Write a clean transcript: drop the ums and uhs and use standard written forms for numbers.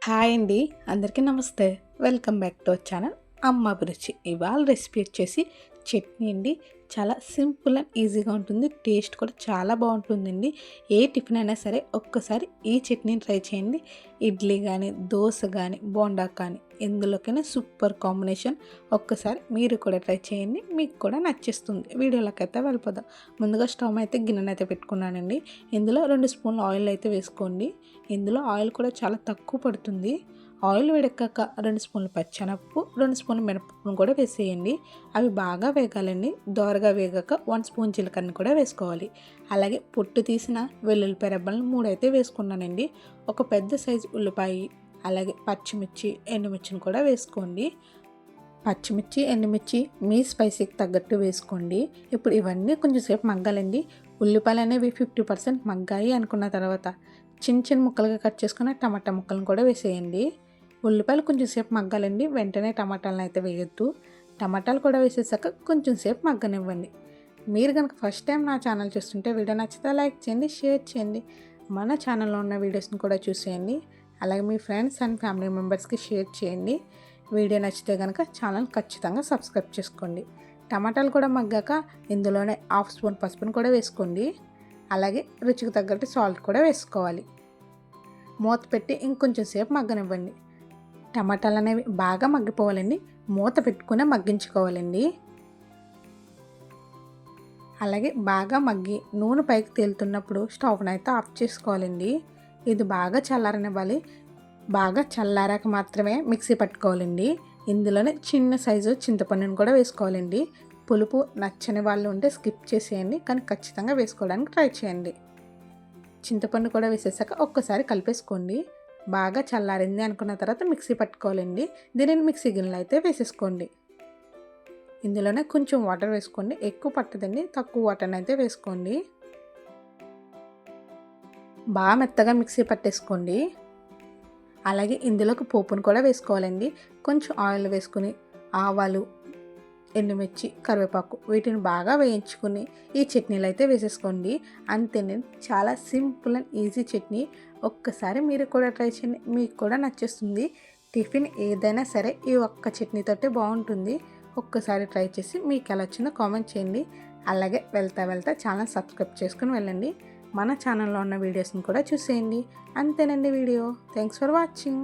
Hi అండి, అందరికీ నమస్తే. Welcome back to our channel అమ్మ అభిరుచి. ఇవాళ రెసిపీ వచ్చేసి చట్నీ అండి. చాలా సింపుల్ అండ్ ఈజీగా ఉంటుంది. టేస్ట్ కూడా చాలా బాగుంటుందండి. ఏ టిఫిన్ అయినా సరే ఒక్కసారి ఈ చట్నీని ట్రై చేయండి. ఇడ్లీ కానీ, దోశ కానీ, బోండా కానీ ఎందులోకైనా సూపర్ కాంబినేషన్. ఒక్కసారి మీరు కూడా ట్రై చేయండి, మీకు కూడా నచ్చేస్తుంది. వీడియోలోకి అయితే వెళ్ళిపోదాం. ముందుగా స్టవ్ అయితే గిన్నెనైతే పెట్టుకున్నానండి. ఇందులో 2 స్పూన్ల ఆయిల్ అయితే వేసుకోండి. ఇందులో ఆయిల్ కూడా చాలా తక్కువ పడుతుంది. ఆయిల్ వేడెక్కాక 2 స్పూన్లు పచ్చెనపప్పు, 2 స్పూన్లు మినపప్పును కూడా వేసేయండి. అవి బాగా వేగాలండి. దోరగా వేగాక 1 స్పూన్ జీలకర్రని కూడా వేసుకోవాలి. అలాగే పొట్టు తీసిన వెల్లుల్లిపాయ రెబ్బలను 3 అయితే వేసుకున్నానండి. ఒక పెద్ద సైజు ఉల్లిపాయ, అలాగే పచ్చిమిర్చి, ఎండుమిర్చిని కూడా వేసుకోండి. పచ్చిమిర్చి, ఎండుమిర్చి మీ స్పైసీకి తగ్గట్టు వేసుకోండి. ఇప్పుడు ఇవన్నీ కొంచెం సేపు మగ్గాలండి. ఉల్లిపాయలు అనేవి 50% మగ్గాయి అనుకున్న తర్వాత చిన్న చిన్న ముక్కలుగా కట్ చేసుకున్న టమాటా ముక్కలను కూడా వేసేయండి. ఉల్లిపాయలు కొంచెం సేపు మగ్గాలండి. వెంటనే టమాటాలను అయితే వేయొద్దు. టమాటాలు కూడా వేసేసాక కొంచెం సేపు మగ్గనివ్వండి. మీరు కనుక ఫస్ట్ టైం నా ఛానల్ చూస్తుంటే వీడియో నచ్చితే లైక్ చేయండి, షేర్ చేయండి. మన ఛానల్లో ఉన్న వీడియోస్ని కూడా చూసేయండి. అలాగే మీ ఫ్రెండ్స్ అండ్ ఫ్యామిలీ మెంబర్స్కి షేర్ చేయండి. వీడియో నచ్చితే కనుక ఛానల్ ఖచ్చితంగా సబ్స్క్రైబ్ చేసుకోండి. టమాటాలు కూడా మగ్గాక ఇందులోనే 1/2 స్పూన్ పసుపును కూడా వేసుకోండి. అలాగే రుచికి తగ్గట్టు సాల్ట్ కూడా వేసుకోవాలి. మూత పెట్టి ఇంకొంచెం సేపు మగ్గనివ్వండి. టమాటాలు అనేవి బాగా మగ్గిపోవాలండి. మూత పెట్టుకునే మగ్గించుకోవాలండి. అలాగే బాగా మగ్గి నూనె పైకి తేలుతున్నప్పుడు స్టవ్ని అయితే ఆఫ్ చేసుకోవాలండి. ఇది బాగా చల్లారనివ్వాలి. బాగా చల్లారాక మాత్రమే మిక్సీ పట్టుకోవాలండి. ఇందులోనే చిన్న సైజు చింతపండును కూడా వేసుకోవాలండి. పులుపు నచ్చని వాళ్ళు ఉంటే స్కిప్ చేసేయండి, కానీ ఖచ్చితంగా వేసుకోవడానికి ట్రై చేయండి. చింతపండు కూడా వేసేసాక ఒక్కసారి కలిపేసుకోండి. బాగా చల్లారింది అనుకున్న తర్వాత మిక్సీ పట్టుకోవాలండి. దీనిని మిక్సీ గిన్నెలో అయితే వేసేసుకోండి. ఇందులోనే కొంచెం వాటర్ వేసుకోండి. ఎక్కువ పట్టదండి, తక్కువ వాటర్ని అయితే వేసుకోండి. బాగా మెత్తగా మిక్సీ పట్టేసుకోండి. అలాగే ఇందులోకి పోపును కూడా వేసుకోవాలండి. కొంచెం ఆయిల్ వేసుకుని ఆవాలు, ఎండుమిర్చి, కరివేపాకు వీటిని బాగా వేయించుకుని ఈ చట్నీలు అయితే వేసేసుకోండి. అంతేనండి, చాలా సింపుల్ అండ్ ఈజీ చట్నీ. ఒక్కసారి మీరు కూడా ట్రై చేయండి, మీకు కూడా నచ్చేస్తుంది. టిఫిన్ ఏదైనా సరే ఈ ఒక్క చట్నీతోటే బాగుంటుంది. ఒక్కసారి ట్రై చేసి మీకు ఎలా వచ్చిందో కామెంట్ చేయండి. అలాగే వెళ్తా ఛానల్ సబ్స్క్రైబ్ చేసుకుని వెళ్ళండి. మన ఛానల్లో ఉన్న వీడియోస్ని కూడా చూసేయండి. అంతేనండి వీడియో. Thanks for watching.